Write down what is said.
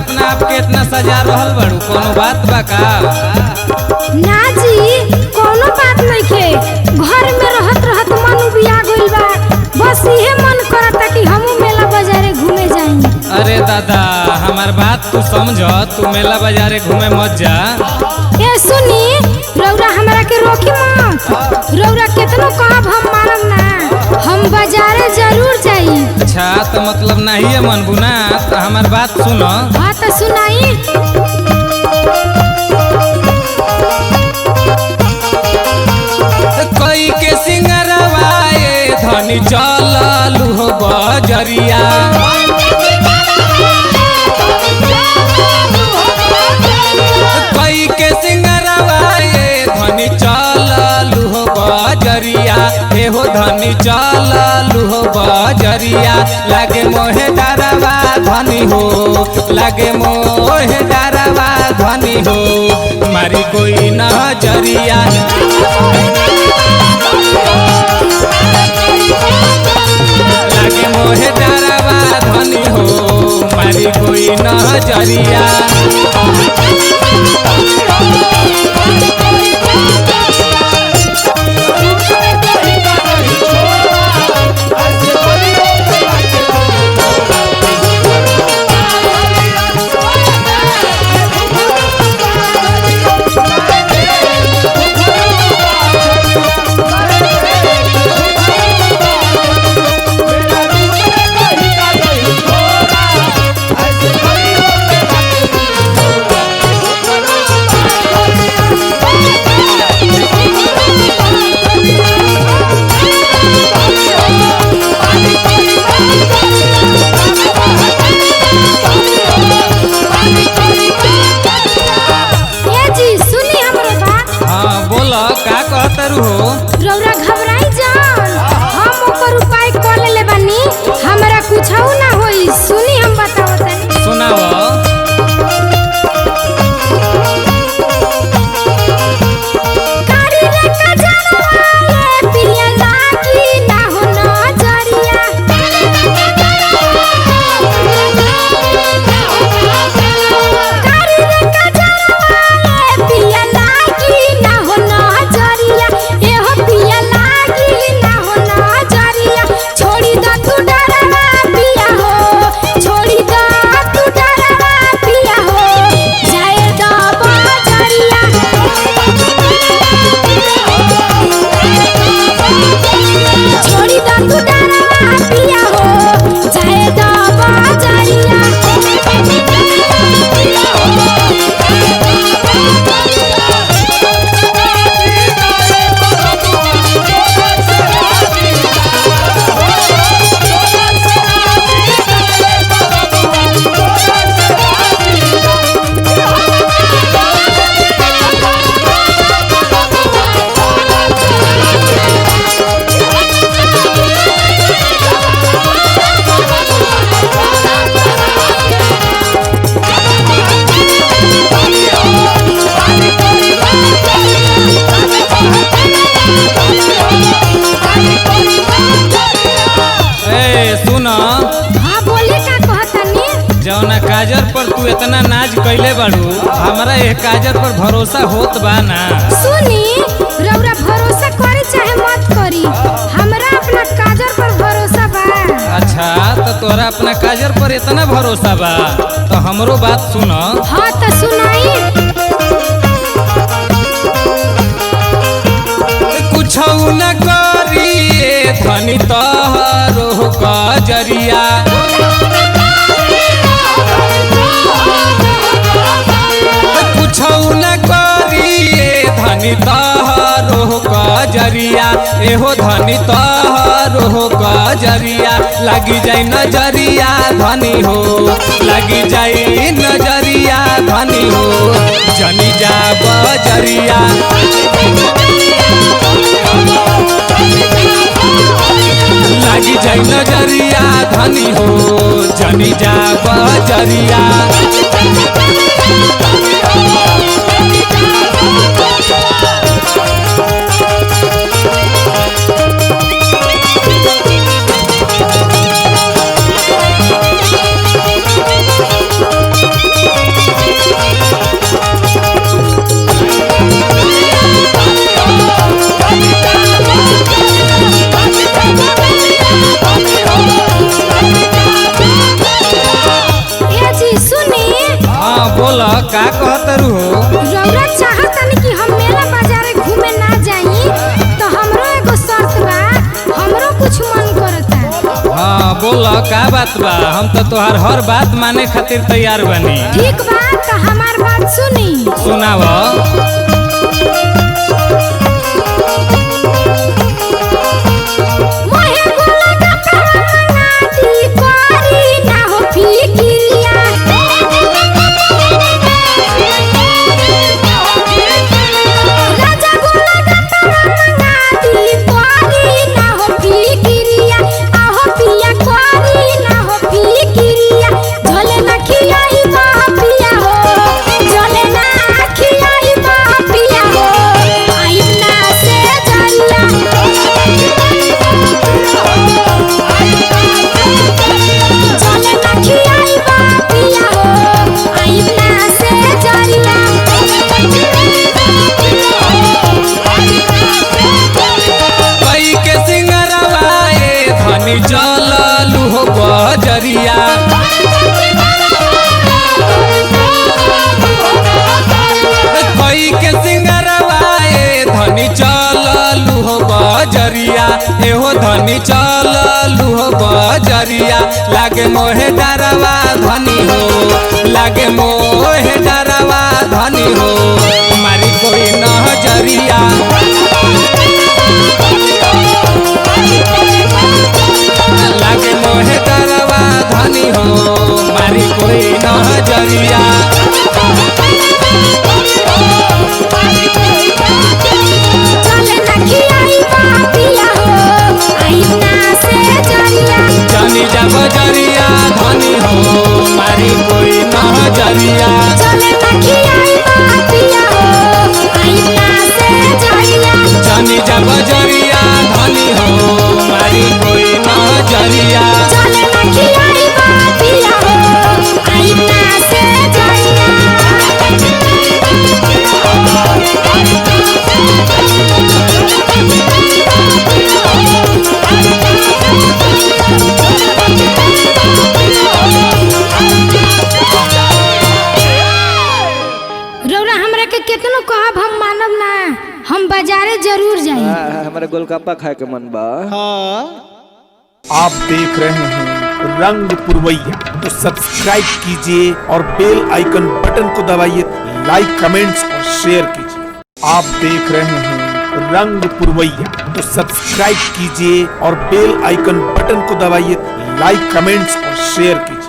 अपना आप के इतना सजा रहल बड़ू, कोनो बात बा का? ना जी कोनो बात नहीं के, घर में रहत रहत मन उबिया गइल बा, बस इहे मन करता कि हमू मेला बाजारे घूमे जाई। अरे दादा हमार बात तू समझ, तू मेला बाजारे घूमे मत जा। ए सुनी रौरा हमरा के रोकी मत, रौरा केतनो कहब हम मानब ना, हम बाजारे जरूर जाई। अच्छा तो मतलब नहीं है मन बुना, तो हमार बात सुनो। हाँ तो सुनाई। कोई के सिंगरवाए धनी चललू हो बजरिया, कोई के सिंगरवाए धनी चललू हो बजरिया, हे हो धनी चललू हो बजरिया, लागे मोहे डरवा धनी हो, लागे मोहे डरवा धनी हो, मारी कोई नजरिया, लागे मोहे डरवा धनी हो, मारी कोई नजरिया। का कहतरू हो? रौरा घबराई जान, हम ऊपर उपाय कर ले बानी, हमरा कुछौ ना होई। सुनी हम बताओ तनी। सुनाओ। कारी रे कजरवा ये पिया लागी ना हो नजरिया, कारी रे कजरवा ये पिया लागी ना हो नजरिया, ए हो पिया लागी ना हो नजरिया, छोड़ी द तू डरवा पिया हो, छोड़ी द तू डरवा पिया हो, जाए द बाजरिया, छोड़ी द तू डरवा पिया हो, जाए द बाजरिया। सुनो। हाँ बोले का कहतनी? जौना काजर पर तू इतना नाज कैले बाड़ू, हमरा ये काजर पर भरोसा होत बा ना? सुनी रौरा भरोसा करे चाहे मत करी, हमरा अपना काजर पर भरोसा बा। अच्छा तो तोरा अपना काजर पर इतना भरोसा बा, तो हमरो बात सुनो। हाँ तो सुनाई। कुछौ न करिए धनी तोहरो कजरिया, कुछौ न करिए धनी तोहरो कजरिया, एहो धनी तोहरो कजरिया, लगी जाई नजरिया धनी हो, लगी जाई नजरिया धनी हो, जनी जा बजरिया, लगी जाई नजरिया धनी हो, जनी जा बजरिया। बोला का बात बा। हम तो तोहार हर बात माने खातिर तैयार बनी। ठीक बा तो हमार बात सुनी। सुनाव। मोहे बोला गपना दी कोरी ना हो फिकिरिया। राजा बोला गपना दी कोरी ना हो फिकिरिया। आहो पिया कोरी ना हो फिकिरिया। झोले ना खियाई बा पिया हो, झोले ना खियाई बा पिया हो। आई ना से जरिया। झोले ना खियाई बा पिया हो, आई ना से जरिया। कई के सिंगरवा ए धनी चललू हो बजरिया। कई के सिंगरवा ए धनी चललू हो बजरिया। एहो धनी चललू हो बजरिया। लागे मोहे डरवा धनी हो, लागे मोहे डरवा धनी हो। मारी कोई नजरिया। लागे मोहे डरवा धनी हो, मारी कोई नजरिया। झोले ना खियाई बा पिया हो, आई ना से जरिया। जानी जा बजरिया धनी हो, मारी कोई नजरिया। झोले ना खियाई बा पिया हो, आई ना से जरिया। जानी जा बजरिया धनी हो, मारी कोई नजरिया। झोले ना खियाई बा पिया हो, आई ना से जरिया। रौरा हमरा के केतनो कहब हम मानब ना। हम बाजारे जरूर जाई। हमारे गोलगप्पा खाए के मन बा। आप देख रहे हैं रंग पुरवैया, तो सब्सक्राइब कीजिए और बेल आइकन बटन को दबाइए। लाइक कमेंट्स और शेयर कीजिए। आप देख रहे हैं रंग पुरवैया, तो सब्सक्राइब कीजिए और बेल आइकन बटन को दबाइए। लाइक कमेंट्स और शेयर कीजिए।